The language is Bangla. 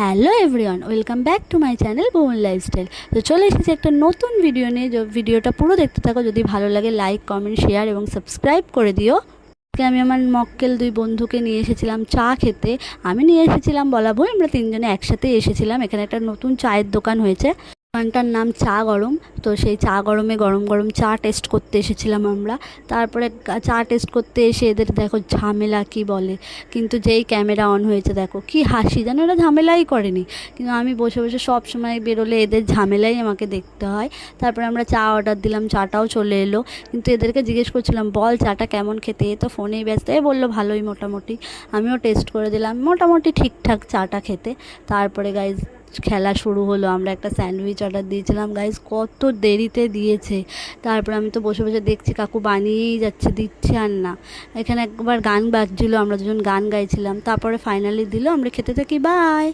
Hello everyone, welcome back to my channel Bhuban lifestyle. তো চলে এসেছি একটা নতুন ভিডিও নিয়ে। ভিডিওটা পুরো দেখতে থাকো, যদি ভালো লাগে লাইক, কমেন্ট, শেয়ার এবং সাবস্ক্রাইব করে দিও। আজকে আমি আমার মক্কেল দুই বন্ধুকে নিয়ে এসেছিলাম চা খেতে। আমি নিয়ে এসেছিলাম বলা ভুল, আমরা তিনজনে একসাথে এসেছিলাম। এখানে একটা নতুন চায়ের দোকান হয়েছে, দোকানটার নাম চা গরম। তো সেই চা গরমে গরম গরম চা টেস্ট করতে এসেছিলাম আমরা। তারপরে চা টেস্ট করতে এসে এদের দেখো ঝামেলা কি বলে, কিন্তু যেই ক্যামেরা অন হয়েছে দেখো কি হাসি, যেন ওরা ঝামেলাই করেনি। কিন্তু আমি বসে বসে সব সময় বেরোলে এদের ঝামেলাই আমাকে দেখতে হয়। তারপরে আমরা চা অর্ডার দিলাম, চাটাও চলে এলো। কিন্তু এদেরকে জিজ্ঞেস করছিলাম বল চাটা কেমন খেতে, তো ফোনেই ব্যস্ত। বললো ভালোই মোটামুটি। আমিও টেস্ট করে দিলাম, মোটামুটি ঠিকঠাক চাটা খেতে। তারপরে গাইজ খেলা শুরু হলো। আমরা একটা স্যান্ডউইচ অর্ডার দিয়েছিলাম, গাইজ কত দেরিতে দিয়েছে। তারপর আমি তো বসে বসে দেখছি কাকু বানিয়েই যাচ্ছে, দিচ্ছে আর না। এখানে একবার গান বাজছিল, আমরা দুজন গান গাইছিলাম। তারপরে ফাইনালি দিল, আমরা খেতে থাকি। বাই।